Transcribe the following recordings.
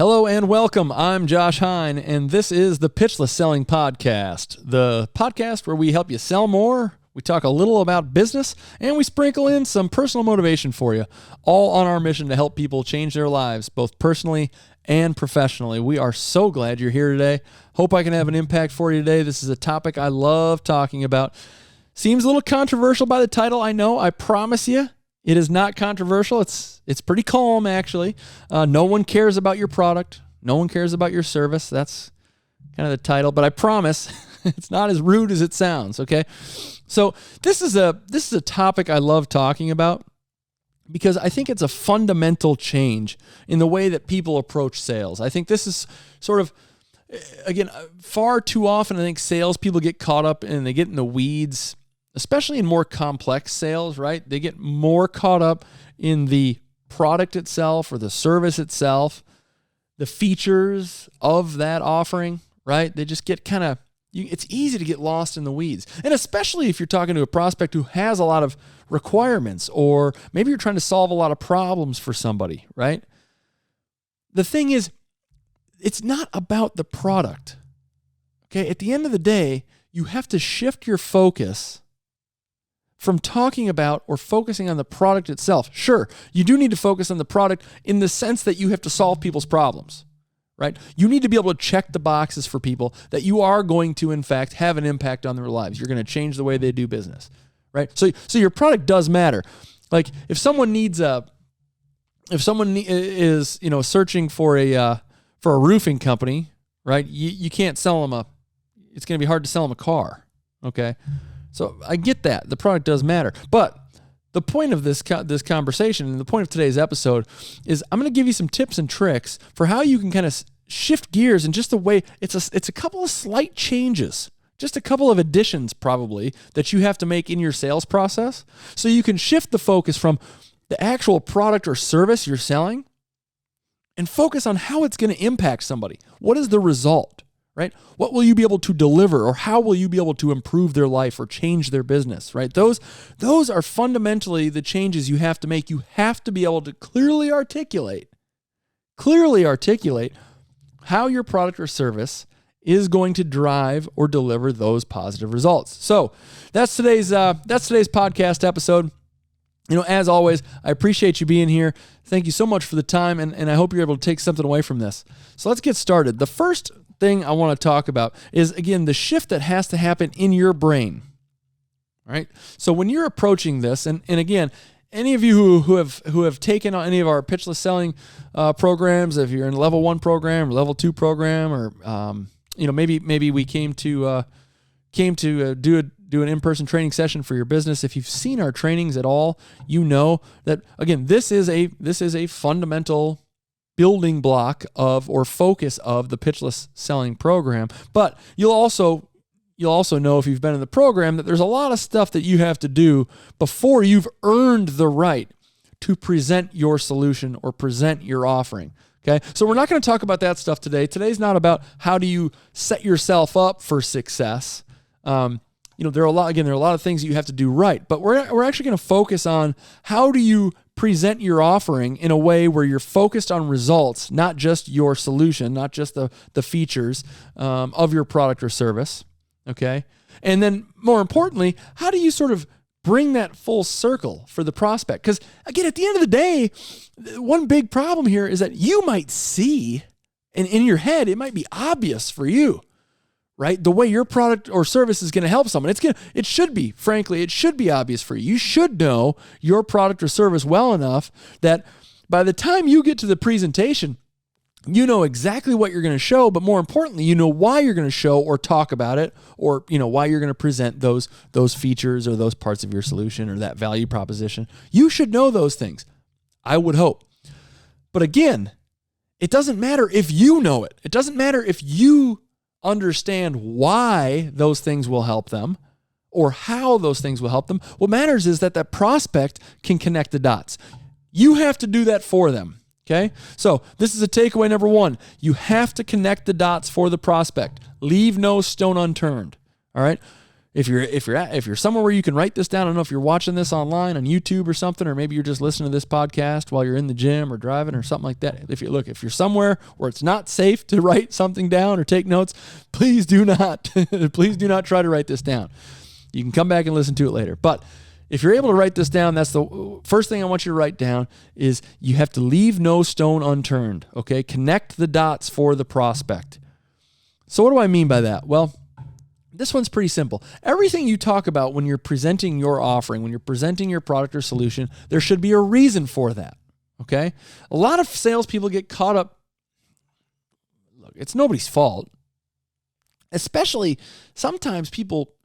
Hello and welcome. I'm Josh Hine, and this is the Pitchless Selling Podcast, the podcast where we help you sell more, we talk a little about business, and we sprinkle in some personal motivation for you, all on our mission to help people change their lives, both personally and professionally. We are so glad you're here today. Hope I can have an impact for you today. This is a topic I love talking about. Seems a little controversial by the title, I know. I promise you, it is not controversial. It's pretty calm, actually. No one cares about your product. No one cares about your service. That's kind of the title. But I promise it's not as rude as it sounds, okay? So this is a topic I love talking about because I think it's a fundamental change in the way that people approach sales. I think this is sort of, again, far too often I think salespeople get caught up and they get in the weeds, especially in more complex sales, right? They get more caught up in the product itself or the service itself, the features of that offering, right? They just get it's easy to get lost in the weeds. And especially if you're talking to a prospect who has a lot of requirements, or maybe you're trying to solve a lot of problems for somebody, right? The thing is, it's not about the product, okay? At the end of the day, you have to shift your focus from talking about or focusing on the product itself. Sure, you do need to focus on the product in the sense that you have to solve people's problems, right? You need to be able to check the boxes for people that you are going to, in fact, have an impact on their lives. You're going to change the way they do business, right? So your product does matter. Like if someone is, searching for a roofing company, right? You can't sell them it's going to be hard to sell them a car, okay? So I get that. The product does matter. But the point of this conversation and the point of today's episode is I'm going to give you some tips and tricks for how you can kind of shift gears in just the way it's a couple of slight changes, just a couple of additions probably that you have to make in your sales process so you can shift the focus from the actual product or service you're selling and focus on how it's going to impact somebody. What is the result? Right? What will you be able to deliver, or how will you be able to improve their life or change their business, right? Those are fundamentally the changes you have to make. You have to be able to clearly articulate how your product or service is going to drive or deliver those positive results. So that's today's podcast episode. You know, as always, I appreciate you being here. Thank you so much for the time, and I hope you're able to take something away from this. So let's get started. The first thing I want to talk about is, again, the shift that has to happen in your brain, right? So when you're approaching this, and again, any of you who have taken on any of our Pitchless selling programs, if you're in level 1 program or level 2 program, or maybe we came to do an in-person training session for your business. If you've seen our trainings at all, you know that, again, this is a fundamental building block of or focus of the Pitchless selling program. But you'll also know, if you've been in the program, that there's a lot of stuff that you have to do before you've earned the right to present your solution or present your offering. Okay, so we're not going to talk about that stuff today. Today's not about how do you set yourself up for success. There are a lot of things you have to do right, but we're actually going to focus on how do you present your offering in a way where you're focused on results, not just your solution, not just the features of your product or service, okay? And then more importantly, how do you sort of bring that full circle for the prospect? Because again, at the end of the day, one big problem here is that you might see, and in your head, it might be obvious for you, right? The way your product or service is going to help someone. It should be obvious for you. You should know your product or service well enough that by the time you get to the presentation, you know exactly what you're going to show, but more importantly, you know why you're going to show or talk about it, or why you're going to present those features or those parts of your solution or that value proposition. You should know those things, I would hope. But again, it doesn't matter if you know it. It doesn't matter if you understand why those things will help them or how those things will help them. What matters is that prospect can connect the dots. You have to do that for them, okay? So this is a takeaway number 1. You have to connect the dots for the prospect. Leave no stone unturned, all right? If you're somewhere where you can write this down, I don't know if you're watching this online on YouTube or something, or maybe you're just listening to this podcast while you're in the gym or driving or something like that. If you're somewhere where it's not safe to write something down or take notes, please do not try to write this down. You can come back and listen to it later. But if you're able to write this down, that's the first thing I want you to write down is you have to leave no stone unturned. Okay. Connect the dots for the prospect. So what do I mean by that? Well, this one's pretty simple. Everything you talk about when you're presenting your offering, when you're presenting your product or solution, there should be a reason for that, okay? A lot of salespeople get caught up. Look, it's nobody's fault. Especially sometimes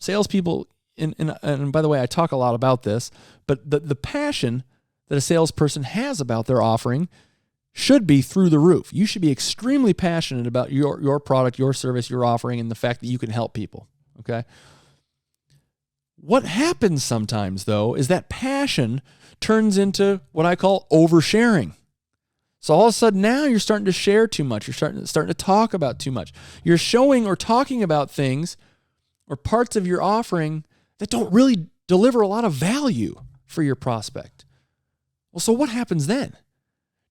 salespeople, and by the way, I talk a lot about this, but the passion that a salesperson has about their offering should be through the roof. You should be extremely passionate about your product, your service, your offering, and the fact that you can help people. Okay. What happens sometimes, though, is that passion turns into what I call oversharing. So all of a sudden now you're starting to share too much. You're starting to talk about too much. You're showing or talking about things or parts of your offering that don't really deliver a lot of value for your prospect. Well, so what happens then?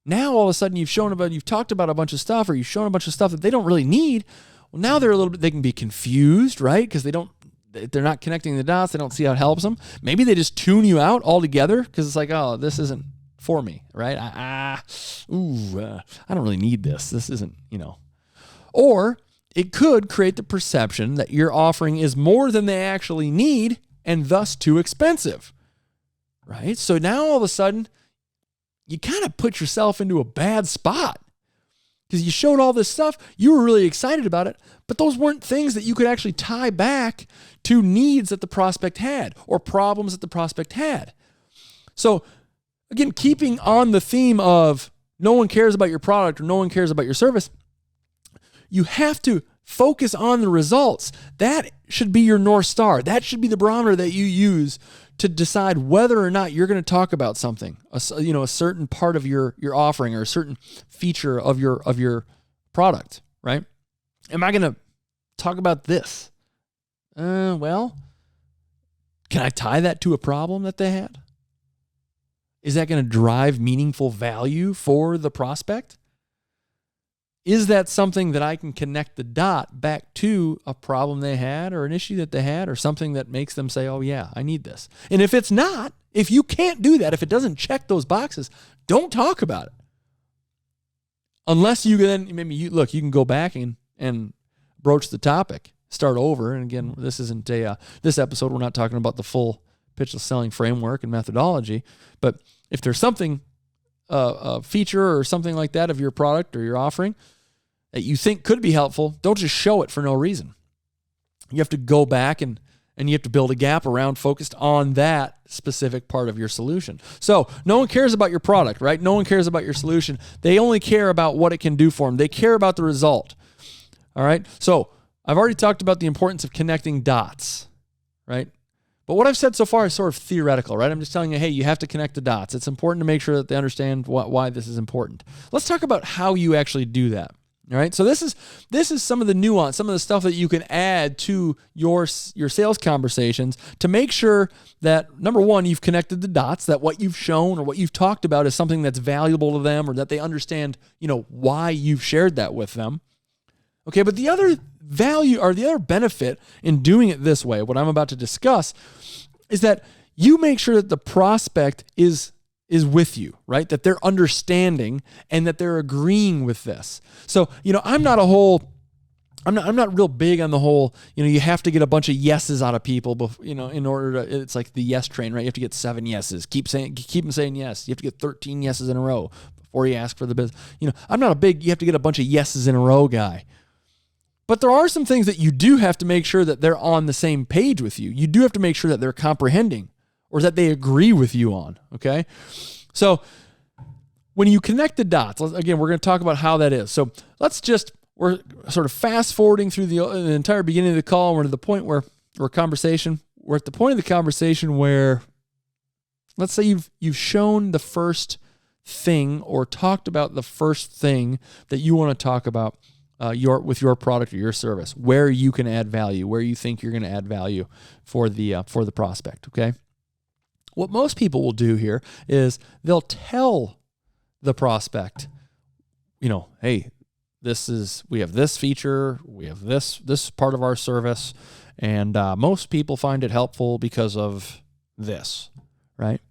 Now all of a sudden you've talked about a bunch of stuff, or you've shown a bunch of stuff that they don't really need. Well, now they can be confused, right? Because they're not connecting the dots. They don't see how it helps them. Maybe they just tune you out altogether because it's like, oh, this isn't for me, right? I don't really need this. This isn't, Or it could create the perception that your offering is more than they actually need and thus too expensive, right? So now all of a sudden, you kind of put yourself into a bad spot. Because you showed all this stuff, you were really excited about it, but those weren't things that you could actually tie back to needs that the prospect had or problems that the prospect had. So again, keeping on the theme of no one cares about your product or no one cares about your service, you have to focus on the results. That should be your North Star. That should be the barometer that you use to decide whether or not you're going to talk about something, a certain part of your offering or a certain feature of your product, right? Am I going to talk about this? Well, can I tie that to a problem that they had? Is that going to drive meaningful value for the prospect? Is that something that I can connect the dot back to a problem they had or an issue that they had or something that makes them say, oh yeah, I need this? And if it's not, if you can't do that, if it doesn't check those boxes, don't talk about it. Unless you then, you can go back and broach the topic, start over. And again, this isn't this episode, we're not talking about the full pitchless selling framework and methodology, but if there's something, a feature or something like that of your product or your offering that you think could be helpful, don't just show it for no reason. You have to go back and you have to build a gap around focused on that specific part of your solution. So no one cares about your product, right? No one cares about your solution. They only care about what it can do for them. They care about the result. All right. So I've already talked about the importance of connecting dots, right? But what I've said so far is sort of theoretical, right? I'm just telling you, hey, you have to connect the dots. It's important to make sure that they understand why this is important. Let's talk about how you actually do that. All right. So this is some of the nuance, some of the stuff that you can add to your sales conversations to make sure that, number one, you've connected the dots, that what you've shown or what you've talked about is something that's valuable to them or that they understand, why you've shared that with them. Okay. But the other value or the other benefit in doing it this way, what I'm about to discuss, is that you make sure that the prospect is with you, right? That they're understanding and that they're agreeing with this. So, I'm not real big on the whole, you have to get a bunch of yeses out of people, in order to, it's like the yes train, right? You have to get 7 yeses. Keep them saying yes. You have to get 13 yeses in a row before you ask for the business. I'm not a big, you have to get a bunch of yeses in a row guy. But there are some things that you do have to make sure that they're on the same page with you. You do have to make sure that they're comprehending or that they agree with you on, okay? So when you connect the dots, again, we're going to talk about how that is. So we're sort of fast forwarding through the entire beginning of the call. We're to the point we're at the point of the conversation where, let's say you've shown the first thing or talked about the first thing that you want to talk about with your product or your service, where you can add value, where you think you're going to add value for the prospect. Okay. What most people will do here is they'll tell the prospect, hey, we have this feature, we have this part of our service, and most people find it helpful because of this, right?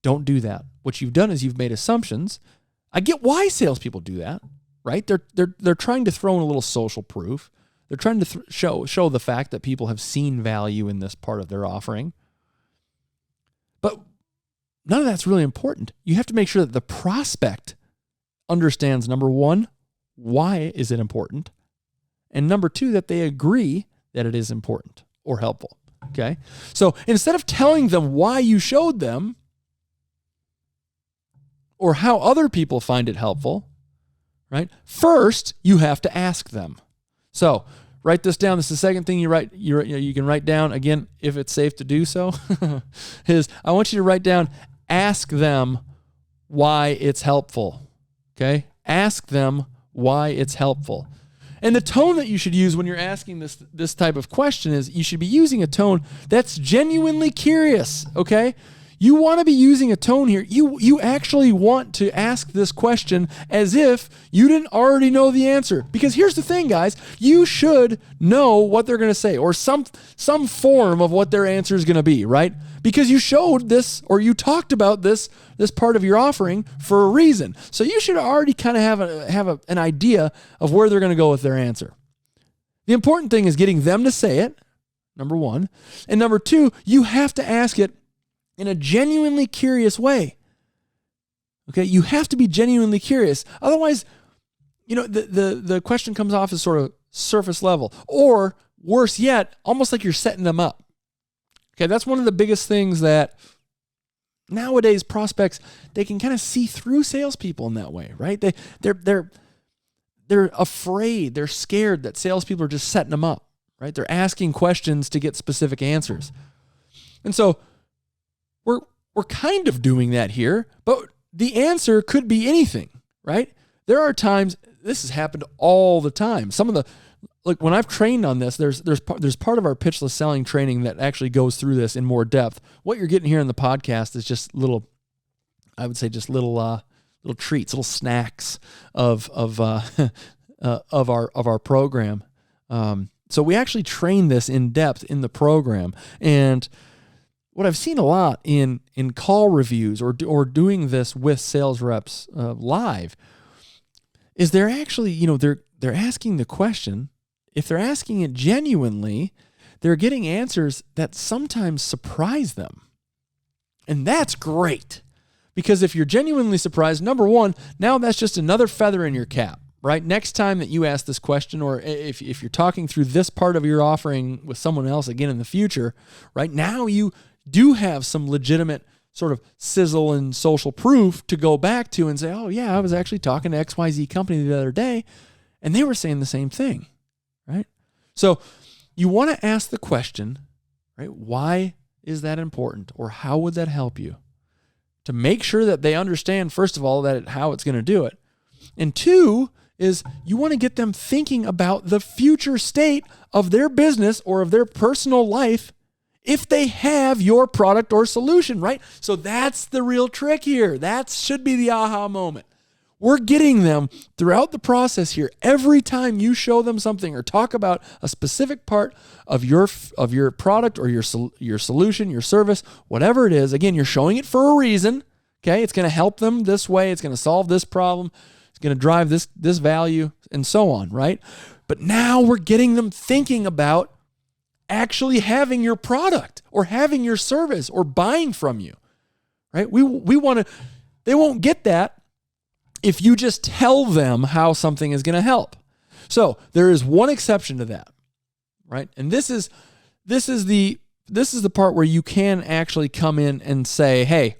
Don't do that. What you've done is you've made assumptions. I get why salespeople do that, right? They're trying to throw in a little social proof. They're trying to show the fact that people have seen value in this part of their offering. But none of that's really important. You have to make sure that the prospect understands, number one, why is it important? And number two, that they agree that it is important or helpful. Okay? So instead of telling them why you showed them or how other people find it helpful, right? First, you have to ask them. So write this down. This is the second thing you can write down, again, if it's safe to do so, is I want you to write down, ask them why it's helpful. Okay? Ask them why it's helpful. And the tone that you should use when you're asking this type of question is you should be using a tone that's genuinely curious, okay? You want to be using a tone here. You actually want to ask this question as if you didn't already know the answer. Because here's the thing, guys. You should know what they're going to say or some form of what their answer is going to be, right? Because you showed this or you talked about this part of your offering for a reason. So you should already kind of have an idea of where they're going to go with their answer. The important thing is getting them to say it, number one. And number two, you have to ask it in a genuinely curious way. Okay, you have to be genuinely curious. Otherwise, the question comes off as sort of surface level, or worse yet, almost like you're setting them up. Okay, that's one of the biggest things that nowadays prospects, they can kind of see through salespeople in that way, right? They're afraid, they're scared that salespeople are just setting them up, right? They're asking questions to get specific answers. And so we're kind of doing that here, but the answer could be anything, right? There are times, this has happened all the time. When I've trained on this, there's part of our pitchless selling training that actually goes through this in more depth. What you're getting here in the podcast is just little treats, little snacks of our program. So we actually train this in depth in the program. And what I've seen a lot in call reviews or doing this with sales reps live is they're actually, they're asking the question. If they're asking it genuinely, they're getting answers that sometimes surprise them. And that's great. Because if you're genuinely surprised, number one, now that's just another feather in your cap, right? Next time that you ask this question, or if you're talking through this part of your offering with someone else again in the future, right? Now you do have some legitimate sort of sizzle and social proof to go back to and say, oh yeah, I was actually talking to XYZ company the other day and they were saying the same thing, right? So you want to ask the question, right? Why is that important? Or how would that help you? To make sure that they understand, first of all, how it's going to do it. And two is you want to get them thinking about the future state of their business or of their personal life if they have your product or solution, right? So that's the real trick here. That should be the aha moment. We're getting them throughout the process here. Every time you show them something or talk about a specific part of your product or your solution, your service, whatever it is, again, you're showing it for a reason, okay? It's going to help them this way. It's going to solve this problem. It's going to drive this value and so on, right? But now we're getting them thinking about actually having your product or having your service or buying from you, right? We want to, they won't get that if you just tell them how something is going to help. So there is one exception to that, right? And this is the part where you can actually come in and say, hey,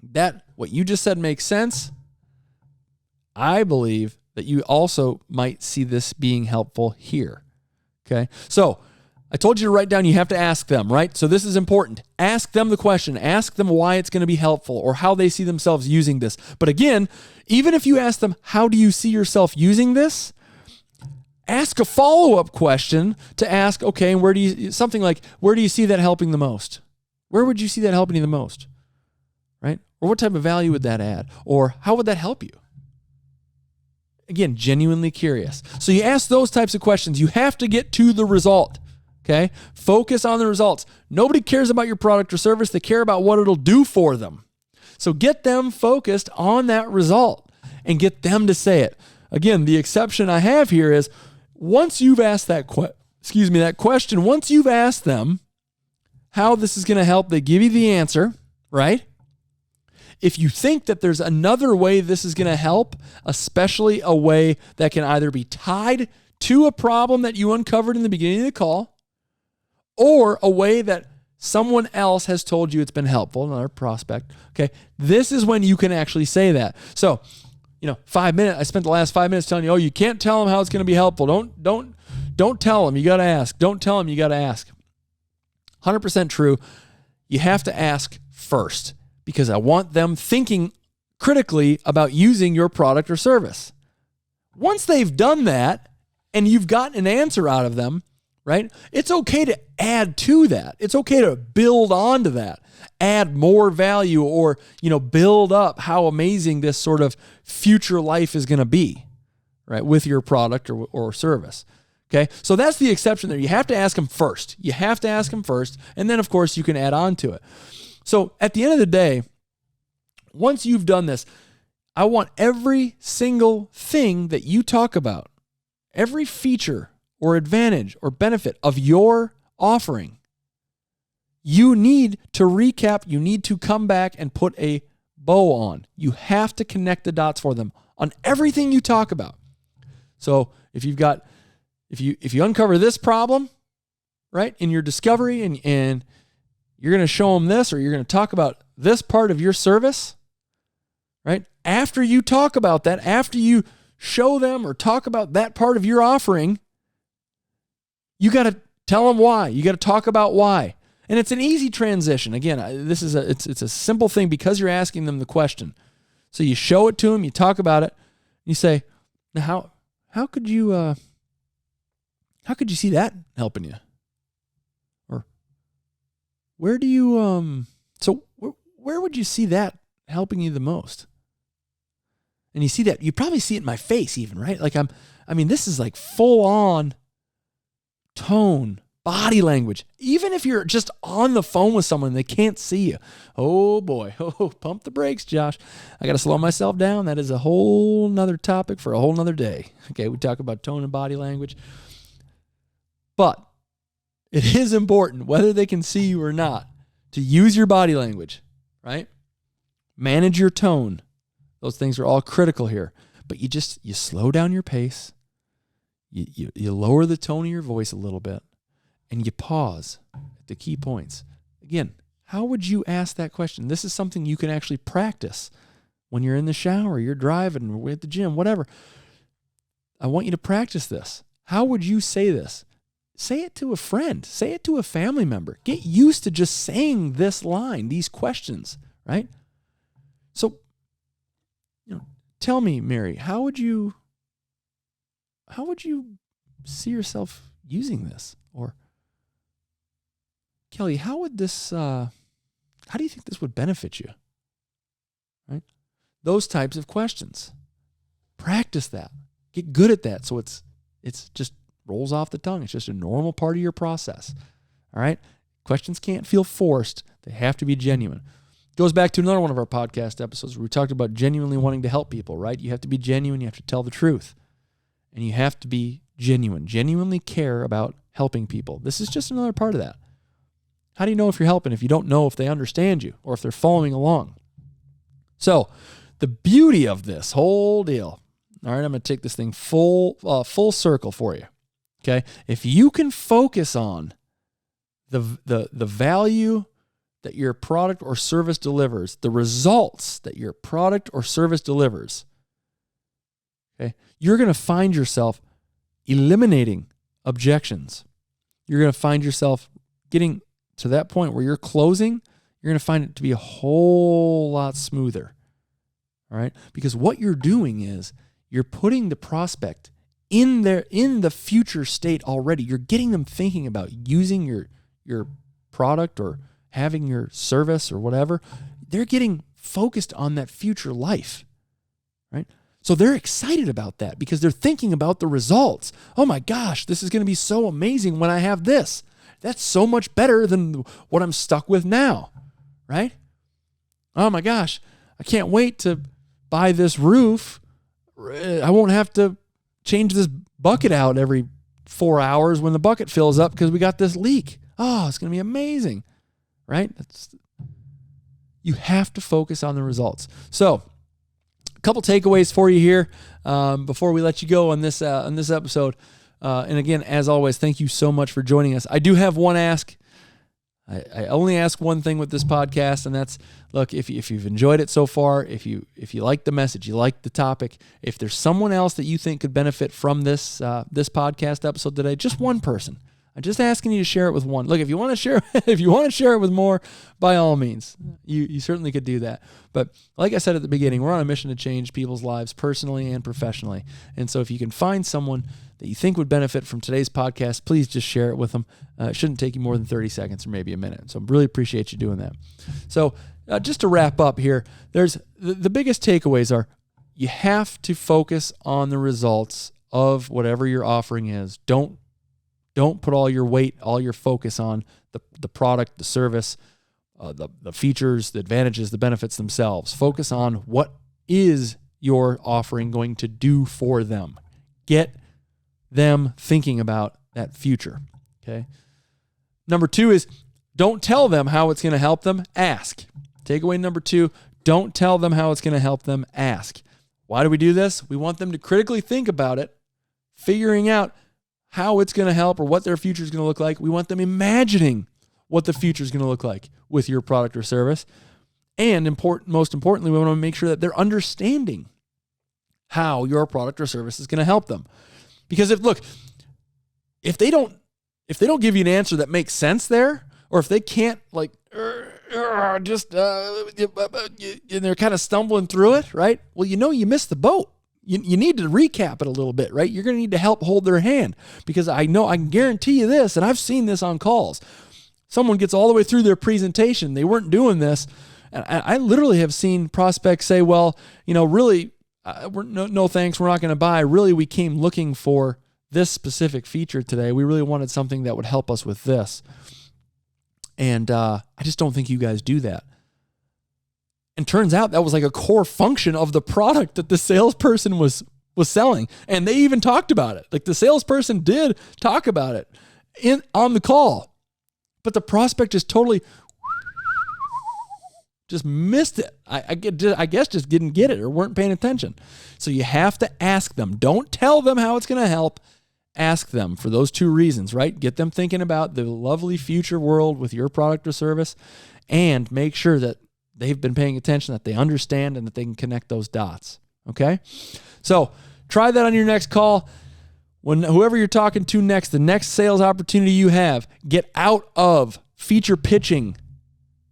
that what you just said makes sense. I believe that you also might see this being helpful here. Okay. So I told you to write down, you have to ask them, right? So this is important. Ask them the question. Ask them why it's going to be helpful or how they see themselves using this. But again, even if you ask them, how do you see yourself using this? Ask a follow-up question to ask, okay, where do you see that helping the most? Where would you see that helping you the most? Right? Or what type of value would that add? Or how would that help you? Again, genuinely curious. So you ask those types of questions. You have to get to the result. Okay? Focus on the results. Nobody cares about your product or service. They care about what it'll do for them. So get them focused on that result and get them to say it. Again, the exception I have here is once you've asked that question, once you've asked them how this is going to help, they give you the answer, right? If you think that there's another way this is going to help, especially a way that can either be tied to a problem that you uncovered in the beginning of the call, or a way that someone else has told you it's been helpful, another prospect, okay, this is when you can actually say that. So, 5 minutes, I spent the last 5 minutes telling you, you can't tell them how it's going to be helpful. Don't tell them, you got to ask. Don't tell them, you got to ask. 100% true. You have to ask first because I want them thinking critically about using your product or service. Once they've done that and you've gotten an answer out of them, right? It's okay to add to that. It's okay to build onto that, add more value or, build up how amazing this sort of future life is going to be, right? With your product or service. Okay. So that's the exception there. You have to ask them first. And then of course you can add on to it. So at the end of the day, once you've done this, I want every single thing that you talk about, every feature or advantage or benefit of your offering, you need to recap, you need to come back and put a bow on. You have to connect the dots for them on everything you talk about. So if you uncover this problem, right, in your discovery and you're going to show them this or you're going to talk about this part of your service, right? After you talk about that, after you show them or talk about that part of your offering, you got to tell them why. You got to talk about why. And it's an easy transition. Again, it's a simple thing because you're asking them the question. So you show it to them, you talk about it, you say, now how could you see that helping you? Or where do you where would you see that helping you the most? And you see that, you probably see it in my face even, right? Like this is like full on tone, body language. Even if you're just on the phone with someone, they can't see you. Oh boy. Pump the brakes, Josh. I got to slow myself down. That is a whole nother topic for a whole nother day. Okay. We talk about tone and body language, but it is important whether they can see you or not to use your body language, right? Manage your tone. Those things are all critical here, but you slow down your pace. You lower the tone of your voice a little bit and you pause at the key points. Again, how would you ask that question? This is something you can actually practice when you're in the shower, you're driving, or at the gym, whatever. I want you to practice this. How would you say this? Say it to a friend. Say it to a family member. Get used to just saying this line, these questions, right? So, tell me, Mary, how would you see yourself using this? Or Kelly, how do you think this would benefit you? Right? Those types of questions. Practice that. Get good at that so it's just rolls off the tongue. It's just a normal part of your process. All right? Questions can't feel forced. They have to be genuine. Goes back to another one of our podcast episodes where we talked about genuinely wanting to help people, right? You have to be genuine. You have to tell the truth. And you have to be genuinely care about helping people. This is just another part of that. How do you know if you're helping if you don't know if they understand you or if they're following along? So the beauty of this whole deal, all right, I'm going to take this thing full circle for you, okay? If you can focus on the value that your product or service delivers, the results that your product or service delivers, okay, you're going to find yourself eliminating objections. you're going to find yourself getting to that point where you're closing. You're going to find it to be a whole lot smoother. All right? Because what you're doing is you're putting the prospect in the future state already. You're getting them thinking about using your product or having your service or whatever. They're getting focused on that future life, right? So they're excited about that because they're thinking about the results. Oh my gosh, this is going to be so amazing when I have this. That's so much better than what I'm stuck with now, right? Oh my gosh, I can't wait to buy this roof. I won't have to change this bucket out every 4 hours when the bucket fills up because we got this leak. Oh, it's going to be amazing, right? You have to focus on the results. So, a couple takeaways for you here before we let you go on this episode. And again, as always, thank you so much for joining us. I do have one ask. I only ask one thing with this podcast, and that's, look, if you've enjoyed it so far, if you like the message, you like the topic, if there's someone else that you think could benefit from this podcast episode today, just one person. I'm just asking you to share it with one. Look, if you want to share it with more, by all means, you certainly could do that. But like I said at the beginning, we're on a mission to change people's lives personally and professionally. And so if you can find someone that you think would benefit from today's podcast, please just share it with them. It shouldn't take you more than 30 seconds or maybe a minute. So I really appreciate you doing that. So just to wrap up here, there's the biggest takeaways are you have to focus on the results of whatever your offering is. Don't put all your weight, all your focus on the product, the service, the features, the advantages, the benefits themselves. Focus on what is your offering going to do for them. Get them thinking about that future, okay? Number 2 is don't tell them how it's going to help them. Ask. Takeaway number 2, don't tell them how it's going to help them. Ask. Why do we do this? We want them to critically think about it, figuring out how it's going to help or what their future is going to look like. We want them imagining what the future is going to look like with your product or service. And most importantly, we want to make sure that they're understanding how your product or service is going to help them. Because if they don't give you an answer that makes sense there, or if they can't and they're kind of stumbling through it, right? Well, you missed the boat. You need to recap it a little bit, right? You're going to need to help hold their hand because I can guarantee you this, and I've seen this on calls. Someone gets all the way through their presentation. They weren't doing this. And I literally have seen prospects say, well, really, no thanks, we're not going to buy. Really, we came looking for this specific feature today. We really wanted something that would help us with this. And I just don't think you guys do that. And turns out that was like a core function of the product that the salesperson was selling. And they even talked about it. Like the salesperson did talk about it on the call. But the prospect just totally just missed it. I guess just didn't get it or weren't paying attention. So you have to ask them. Don't tell them how it's going to help. Ask them for those 2 reasons, right? Get them thinking about the lovely future world with your product or service, and make sure that they've been paying attention, that they understand, and that they can connect those dots. Okay? So try that on your next call. When whoever you're talking to next, the next sales opportunity you have, get out of feature pitching,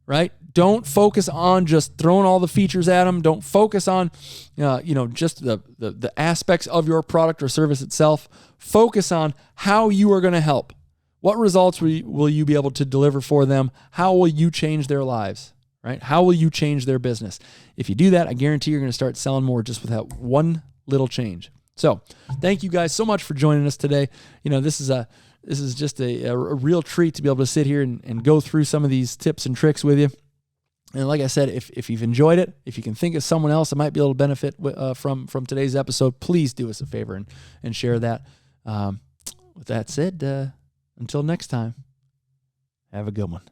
right? Don't focus on just throwing all the features at them. Don't focus on, just the aspects of your product or service itself. Focus on how you are going to help. What results will you be able to deliver for them? How will you change their lives, right? How will you change their business? If you do that, I guarantee you're going to start selling more just with that one little change. So thank you guys so much for joining us today. This is just a real treat to be able to sit here and go through some of these tips and tricks with you. And like I said, if you've enjoyed it, if you can think of someone else that might be able to benefit from today's episode, please do us a favor and share that. With that said, until next time, have a good one.